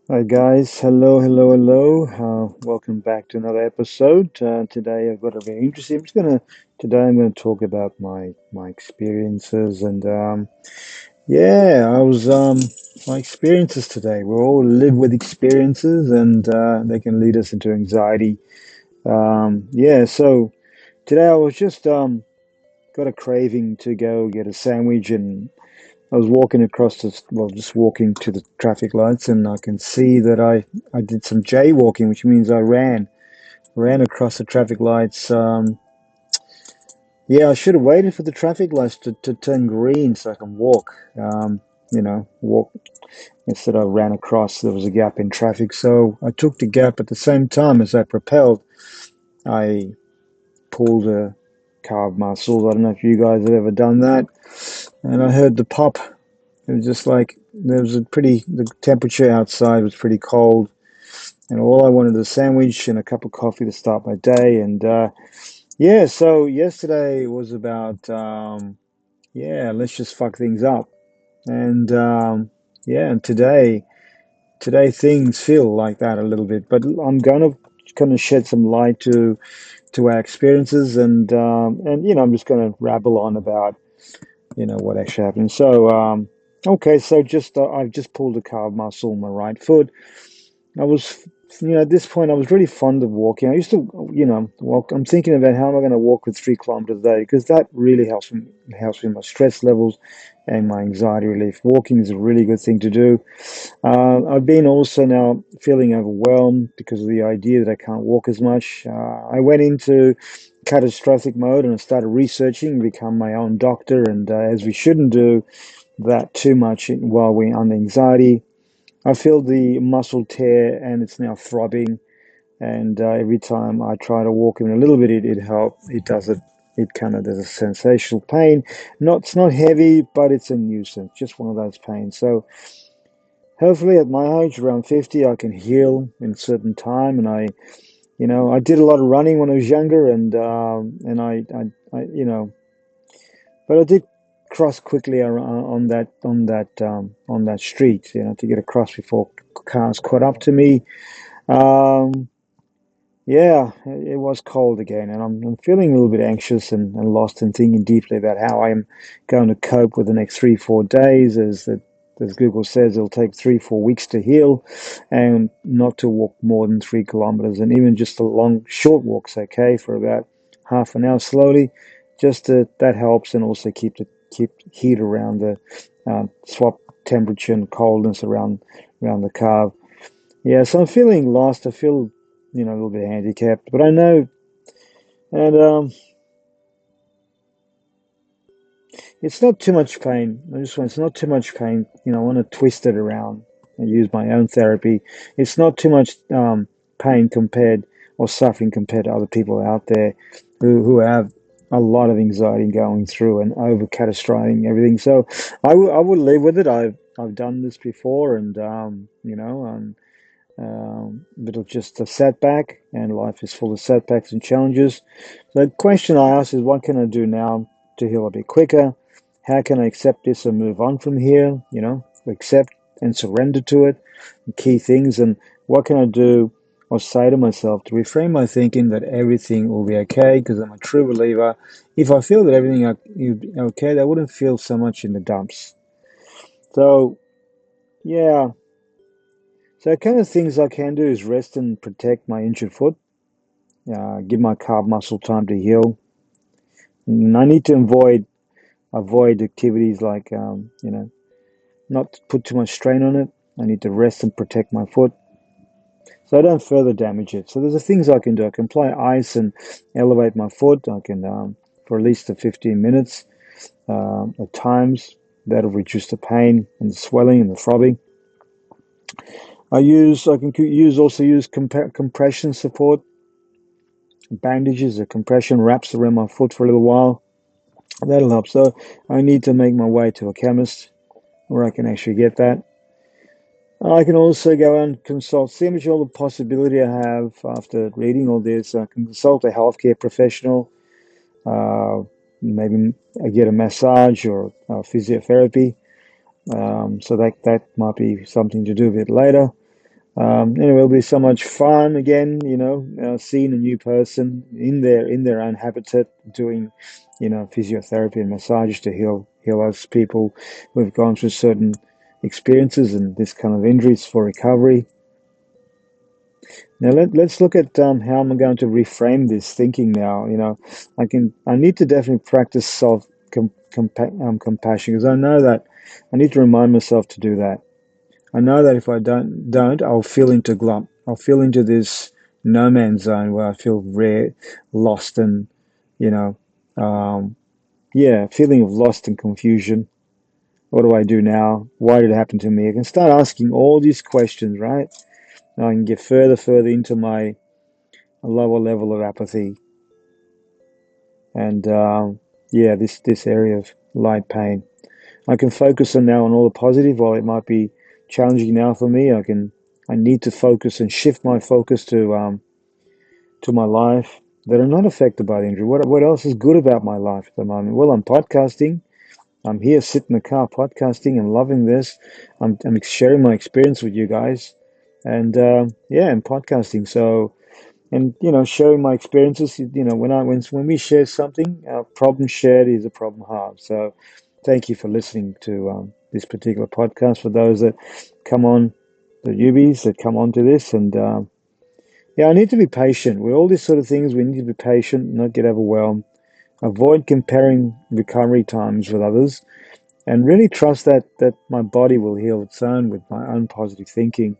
Hi guys, hello. Welcome back to another episode. Today I've got a very interesting. Today I'm gonna talk about my experiences and yeah, I was my experiences today. We all live with experiences and they can lead us into anxiety. Yeah, so today I was just got a craving to go get a sandwich and I was walking across this, well, just walking to the traffic lights, and I can see that I did some jaywalking, which means I ran across the traffic lights. Yeah, I should have waited for the traffic lights to turn green so I can walk. Walk instead. I ran across. There was a gap in traffic, so I took the gap at the same time as I propelled. I pulled a calf muscles. I don't know if you guys have ever done that, and I heard the pop. It was just like the temperature outside was pretty cold, and all I wanted was a sandwich and a cup of coffee to start my day. And yeah, so yesterday was about, yeah, let's just fuck things up. And yeah, and today things feel like that a little bit, but I'm going to kind of shed some light to our experiences and I'm just going to rabble on about what actually happened. So okay, so just I've just pulled a calf muscle in my right foot. I was, at this point, I was really fond of walking. I used to, walk. I'm thinking about how am I going to walk with 3 kilometers a day because that really helps me with my stress levels and my anxiety relief. Walking is a really good thing to do. I've been also now feeling overwhelmed because of the idea that I can't walk as much. I went into catastrophic mode and I started researching, become my own doctor, and as we shouldn't do that too much while we're under anxiety. I feel the muscle tear and it's now throbbing. And every time I try to walk even a little bit, it helps. It does it. It kind of there's a sensational pain. It's not heavy, but it's a nuisance. Just one of those pains. So hopefully, at my age, around 50, I can heal in a certain time. And I did a lot of running when I was younger, and but I did cross quickly on that street, to get across before cars caught up to me. Um, yeah, it was cold again, and I'm feeling a little bit anxious and lost and thinking deeply about how I'm going to cope with the next 3, 4 days. As Google says, it'll take 3, 4 weeks to heal, and not to walk more than 3 kilometers, and even just a short walk's okay for about half an hour slowly. That helps, and also keep heat around swap temperature and coldness around the car. Yeah, so I'm feeling lost. I feel, a little bit handicapped, but I know, and it's not too much pain. It's not too much pain. I want to twist it around and use my own therapy. It's not too much pain compared or suffering compared to other people out there who have a lot of anxiety going through and over catastrophizing everything. So I would live with it. I've done this before, but it's just a setback, and life is full of setbacks and challenges. So the question I ask is, what can I do now to heal a bit quicker? How can I accept this and move on from here? Accept and surrender to it, the key things, and what can I do or say to myself to reframe my thinking that everything will be okay? Because I'm a true believer. If I feel that everything is okay, I wouldn't feel so much in the dumps. So yeah. So kind of things I can do is rest and protect my injured foot, give my calf muscle time to heal. And I need to avoid activities like not put too much strain on it. I need to rest and protect my foot so I don't further damage it. So there's the things I can do. I can apply ice and elevate my foot. I can for at least 15 minutes at times. That'll reduce the pain and the swelling and the throbbing. I can use compression support bandages or compression wraps around my foot for a little while. That'll help. So I need to make my way to a chemist where I can actually get that. I can also go and consult, see how much all the possibility I have after reading all this. I can consult a healthcare professional. Uh, Maybe I get a massage or physiotherapy. So that might be something to do a bit later. Anyway, it'll be so much fun again, seeing a new person in their own habitat, doing, physiotherapy and massage to heal us people who've gone through certain experiences and this kind of injuries for recovery. Now let's look at how I'm going to reframe this thinking now. I need to definitely practice self compassion because I know that I need to remind myself to do that. I know that if I don't, I'll feel into glump. I'll feel into this no man's zone where I feel lost and, you know, um, yeah, feeling of lost and confusion. What do I do now? Why did it happen to me? I can start asking all these questions, right? And I can get further into my lower level of apathy and, yeah, this area of light pain. I can focus on now on all the positive. While it might be challenging now for me, I need to focus and shift my focus to my life that are not affected by the injury. What else is good about my life at the moment? Well, I'm podcasting. I'm here sitting in the car podcasting and loving this. I'm sharing my experience with you guys, and yeah, I'm podcasting. So and sharing my experiences, when we share something, a problem shared is a problem halved. So thank you for listening to this particular podcast. For those that come on, the newbies that come onto this, and yeah, I need to be patient with all these sort of things. We need to be patient, not get overwhelmed, avoid comparing recovery times with others, and really trust that my body will heal its own with my own positive thinking.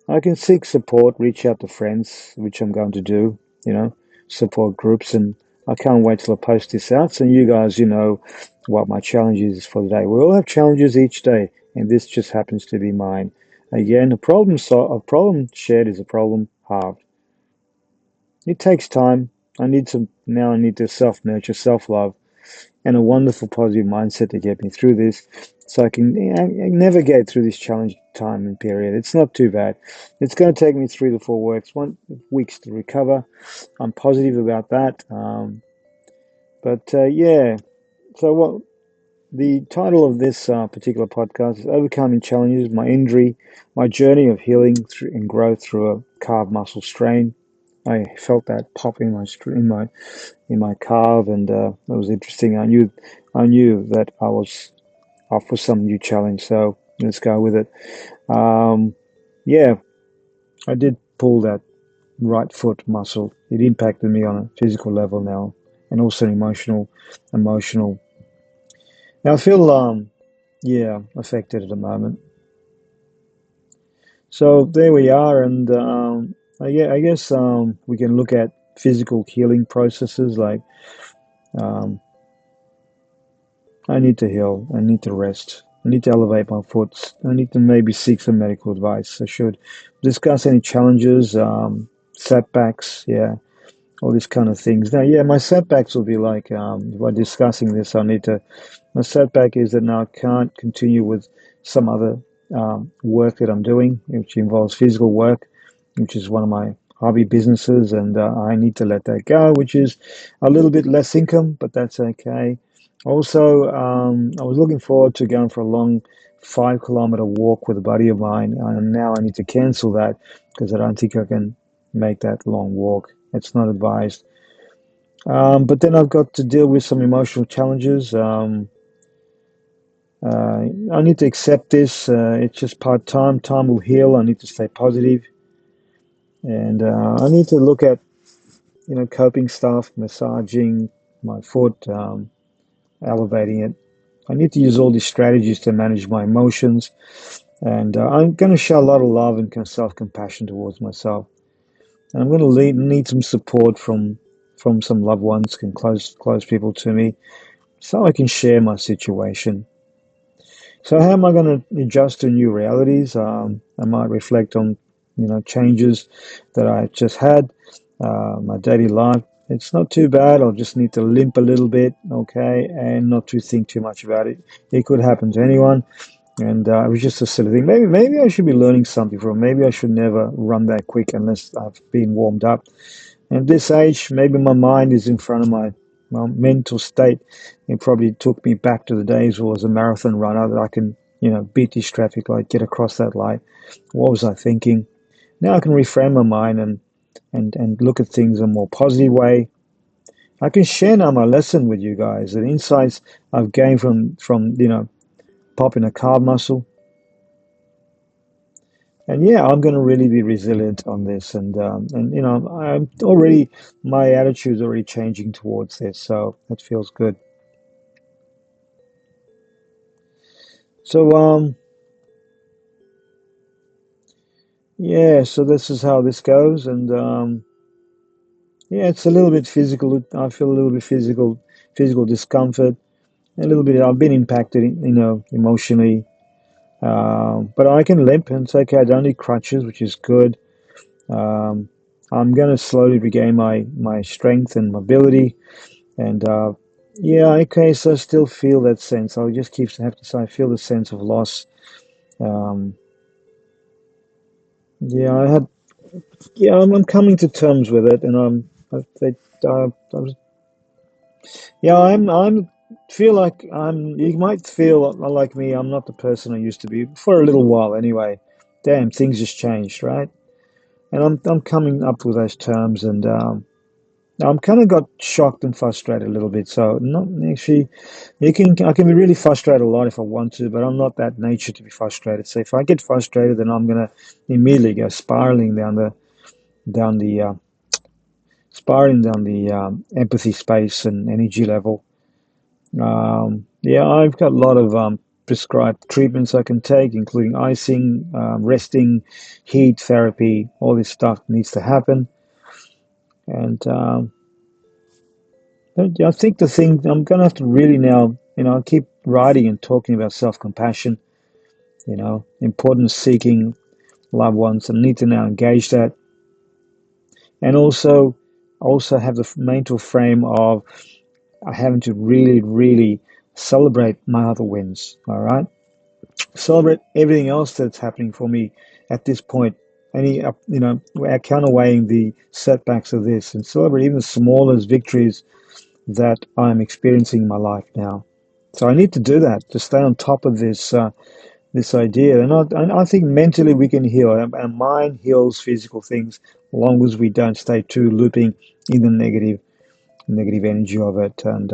I can seek support, reach out to friends, which I'm going to do, support groups. And I can't wait till I post this out so you guys, what my challenge is for the day. We all have challenges each day, and this just happens to be mine. Again, a problem shared is a problem halved. It takes time. I need to self-nurture, self-love, and a wonderful positive mindset to get me through this so I can navigate through this challenging time and period. It's not too bad. It's going to take me 3 to 4 weeks to recover. I'm positive about that. But yeah, so what the title of this particular podcast is Overcoming Challenges, My Injury, My Journey of Healing through, and Growth Through a Calf Muscle Strain. I felt that pop in my calf, and that was interesting. I knew that I was off for some new challenge, so let's go with it. Yeah, I did pull that right foot muscle. It impacted me on a physical level now, and also emotional. Now I feel yeah, affected at the moment. So there we are, and I guess we can look at physical healing processes like um, I need to heal. I need to rest. I need to elevate my foot. I need to maybe seek some medical advice. I should discuss any challenges, setbacks, yeah, all these kind of things. Now, yeah, my setbacks will be like, by discussing this, I need to my setback is that now I can't continue with some other work that I'm doing, which involves physical work, which is one of my hobby businesses, and I need to let that go, which is a little bit less income, but that's okay. Also, I was looking forward to going for a long 5 kilometer walk with a buddy of mine, and now I need to cancel that because I don't think I can make that long walk. It's not advised. But then I've got to deal with some emotional challenges. I need to accept this. It's just part time. Time will heal. I need to stay positive, and I need to look at coping stuff, massaging my foot, elevating it. I need to use all these strategies to manage my emotions, and I'm going to show a lot of love and self compassion towards myself. And I'm going to need some support from some loved ones and close people to me, so I can share my situation. So how am I going to adjust to new realities? I might reflect on, changes that I just had, my daily life. It's not too bad. I'll just need to limp a little bit, okay, and not to think too much about it. It could happen to anyone, and it was just a silly thing. Maybe I should be learning something from. Maybe I should never run that quick unless I've been warmed up. At this age, maybe my mind is in front of my mental state. It probably took me back to the days where I was a marathon runner that I can, beat this traffic light, get across that light. What was I thinking? Now I can reframe my mind and look at things in a more positive way. I can share now my lesson with you guys, the insights I've gained from popping a calf muscle. And yeah, I'm going to really be resilient on this, and I'm already my attitude's already changing towards this, so that feels good. So yeah, so this is how this goes, and yeah, it's a little bit physical. I feel a little bit physical discomfort, a little bit. I've been impacted, emotionally, but I can limp, and it's okay. I don't need crutches, which is good. Um, I'm going to slowly regain my strength and mobility. And yeah, okay, so I still feel that sense. I'll just have to say I feel the sense of loss. Um, yeah, yeah, I'm coming to terms with it, and I was, yeah, I'm feel like you might feel like me. I'm not the person I used to be for a little while anyway. Damn, things just changed, right? And I'm coming up with those terms, and I'm kind of got shocked and frustrated a little bit. So not actually, I can be really frustrated a lot if I want to, but I'm not that nature to be frustrated. So if I get frustrated, then I'm gonna immediately go down the spiraling down the empathy space and energy level. Yeah, I've got a lot of prescribed treatments I can take, including icing, resting, heat therapy. All this stuff needs to happen, and I think the thing I'm going to have to really now, I keep writing and talking about self-compassion, importance seeking loved ones, and need to now engage that, and also have the mental frame of having to really, really celebrate my other wins. All right, celebrate everything else that's happening for me at this point. We're counterweighing the setbacks of this, and celebrate even the smallest victories that I'm experiencing in my life now. So I need to do that to stay on top of this idea. And I think mentally we can heal. Our mind heals physical things as long as we don't stay too looping in the negative energy of it. And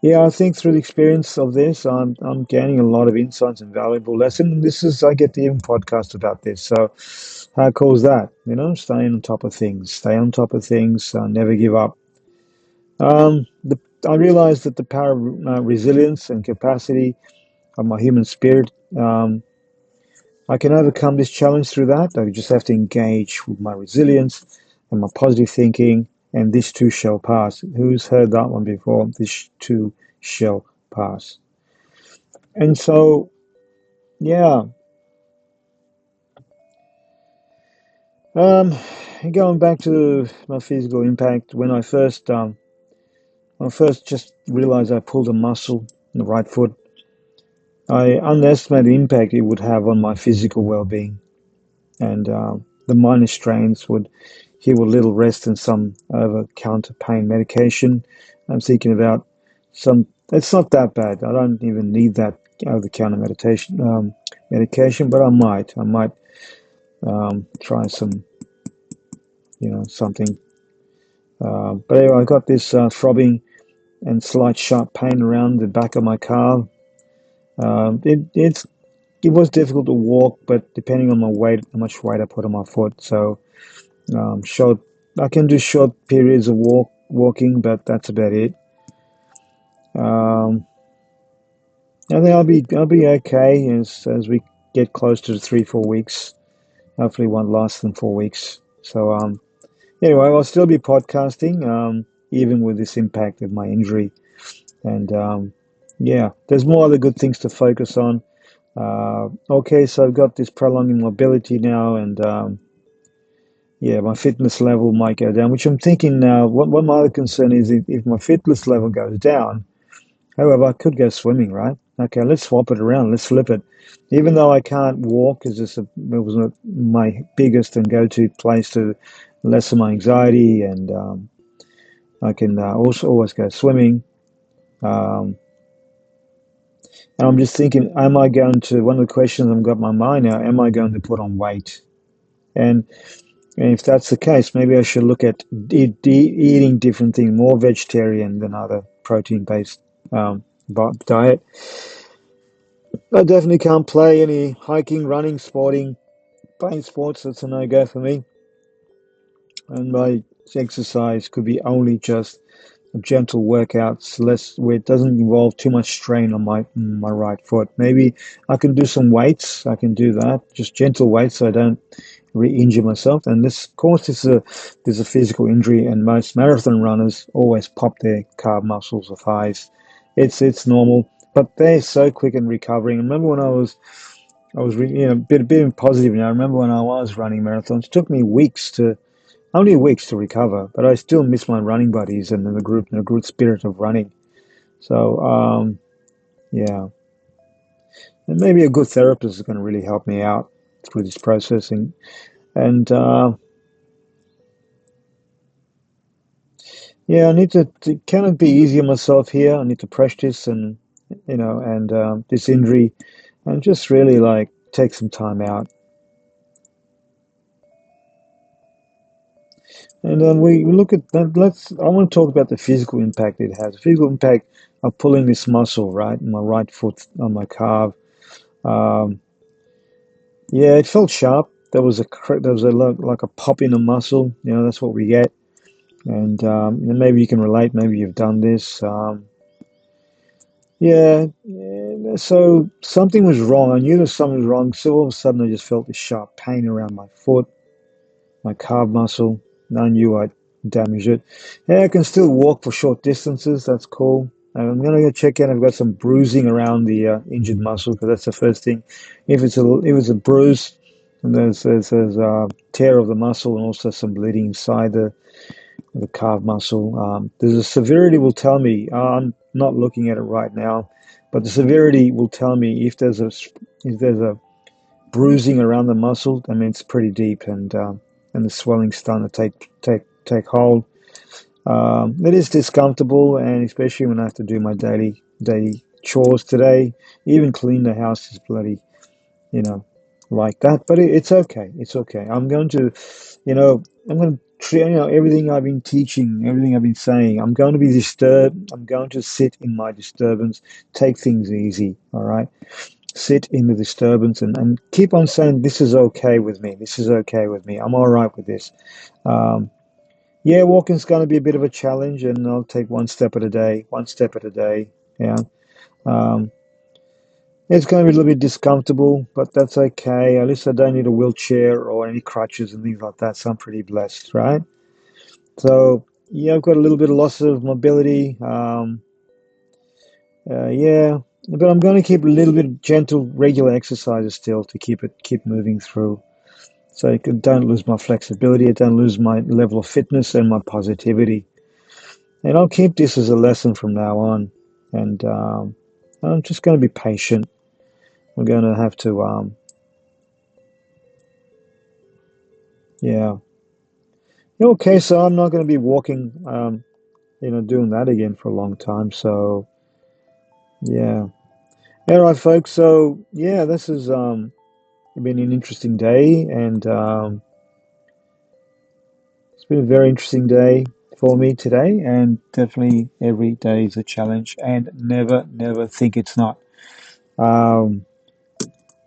yeah, I think through the experience of this, I'm gaining a lot of insights and valuable lessons. I get to even podcast about this. So how cool is that? Staying on top of things, stay on top of things, never give up. I realized that the power of resilience and capacity of my human spirit, I can overcome this challenge through that. I just have to engage with my resilience and my positive thinking, and this too shall pass. Who's heard that one before? This too shall pass. And so, yeah, um, going back to my physical impact, when I first just realized I pulled a muscle in the right foot, I underestimated the impact it would have on my physical well-being, and the minor strains would heal with little rest and some over-counter pain medication. I'm thinking about some. It's not that bad. I don't even need that over-counter medication, but I might try some, something. But anyway, I got this throbbing and slight sharp pain around the back of my calf. It was difficult to walk, but depending on my weight, how much weight I put on my foot. So short, I can do short periods of walking, but that's about it. Um, I think I'll be okay as we get close to the 3 4 weeks. Hopefully, it won't last than 4 weeks. So anyway, I'll still be podcasting, even with this impact of my injury. And yeah, there's more other good things to focus on. Okay, so I've got this prolonging mobility now, and yeah, my fitness level might go down, which I'm thinking now. What my other concern is if my fitness level goes down, however, I could go swimming, right? Okay, let's swap it around. Let's flip it. Even though I can't walk, because it was my biggest and go-to place to lessen my anxiety, and I can also always go swimming. Um, And I'm just thinking, am I going to, one of the questions I've got in my mind now, am I going to put on weight? And, and if that's the case, maybe I should look at eating different things, more vegetarian than other protein-based diet. I definitely can't play any hiking, running, sporting, playing sports. That's a no-go for me. And my exercise could be only just gentle workouts, less where it doesn't involve too much strain on my right foot. Maybe I can do some weights. I can do that, just gentle weights, so I don't re-injure myself. And this, of course, there's a physical injury, and most marathon runners always pop their calf muscles or thighs. It's normal, but they're so quick in recovering. I remember when I was really, a bit positive now. I remember when I was running marathons, it took me weeks to only weeks to recover, but I still miss my running buddies and the group spirit of running. So, yeah, and maybe a good therapist is going to really help me out through this processing. And yeah, I need to kind of be easy on myself here. I need to practice and and this injury, and just really like take some time out. And we look at that. I want to talk about the physical impact it has. The physical impact of pulling this muscle, right, in my right foot on my calf. Um, Yeah, it felt sharp. There was a like a pop in the muscle. That's what we get. And maybe you can relate. Maybe you've done this. Yeah. So something was wrong. I knew that something was wrong. So all of a sudden, I just felt this sharp pain around my foot, my calf muscle. And I knew I'd damaged it. Yeah, I can still walk for short distances. That's cool. And I'm gonna go check in. I've got some bruising around the injured muscle because that's the first thing. If it's a bruise, and there's a tear of the muscle and also some bleeding inside the calf muscle. There's a severity will tell me. I'm not looking at it right now, but the severity will tell me if there's a bruising around the muscle. I mean, it's pretty deep, and the swelling's starting to take hold. It is discomfortable, and especially when I have to do my daily chores today. Even clean the house is bloody, you know, like that. But it's okay. It's okay. I'm going to treat, everything I've been teaching, everything I've been saying. I'm going to be disturbed. I'm going to sit in my disturbance. Take things easy. All right. Sit in the disturbance and keep on saying, this is okay with me. This is okay with me. I'm all right with this. Um, yeah, walking's going to be a bit of a challenge, and I'll take one step at a day, one step at a day. Yeah. Um, it's going to be a little bit discomfortable, but that's okay. At least I don't need a wheelchair or any crutches and things like that. So I'm pretty blessed, right? So yeah, I've got a little bit of loss of mobility. Yeah, but I'm going to keep a little bit gentle, regular exercises still to keep moving through. So don't lose my flexibility. I don't lose my level of fitness and my positivity. And I'll keep this as a lesson from now on. And I'm just going to be patient. We're going to have to, yeah. Okay, so I'm not going to be walking, doing that again for a long time. So, yeah. All right, folks. So, yeah, this has been an interesting day, and it's been a very interesting day for me today. And definitely every day is a challenge, and never, never think it's not. Um,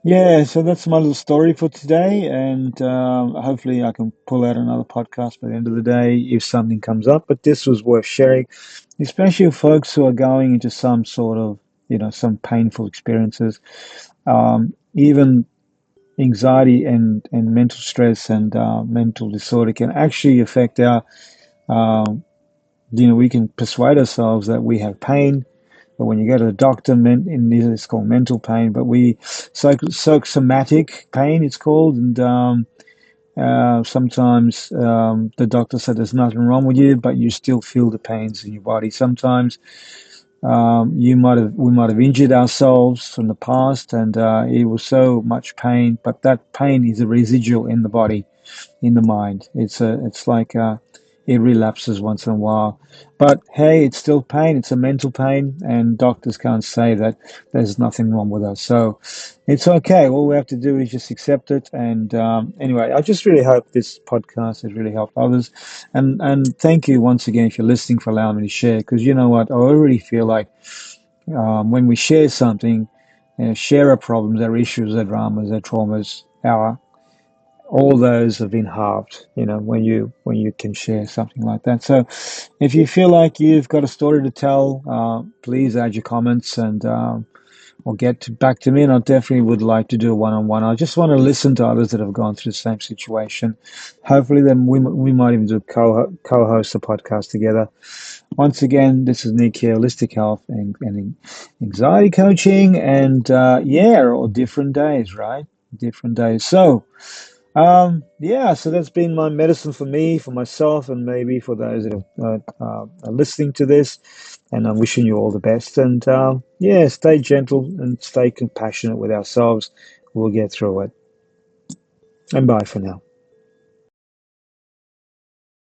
Yeah, so that's my little story for today, and hopefully I can pull out another podcast by the end of the day if something comes up. But this was worth sharing, especially with folks who are going into some sort of, some painful experiences. Even anxiety and mental stress and mental disorder can actually affect our, um, we can persuade ourselves that we have pain, but when you go to the doctor, in this it's called mental pain, but psychosomatic pain it's called, and sometimes the doctor said there's nothing wrong with you, but you still feel the pains in your body. Sometimes we might have injured ourselves from the past, and it was so much pain, but that pain is a residual in the body, in the mind. It's like it relapses once in a while. But hey, it's still pain. It's a mental pain, and doctors can't say that there's nothing wrong with us. So it's okay. All we have to do is just accept it. And anyway, I just really hope this podcast has really helped others. And thank you once again if you're listening, for allowing me to share. Because you know what, I already feel like when we share something, share our problems, our issues, our dramas, our traumas, our all those have been halved, when you can share something like that. So if you feel like you've got a story to tell, please add your comments and or back to me, and I definitely would like to do a one-on-one. I just want to listen to others that have gone through the same situation. Hopefully then we might even do co-host a podcast together. Once again, this is Nick here, holistic health and anxiety coaching, and yeah, or different days, right? Different days. So yeah, so that's been my medicine for me, for myself, and maybe for those that are listening to this. And I'm wishing you all the best. And yeah, stay gentle and stay compassionate with ourselves. We'll get through it. And bye for now.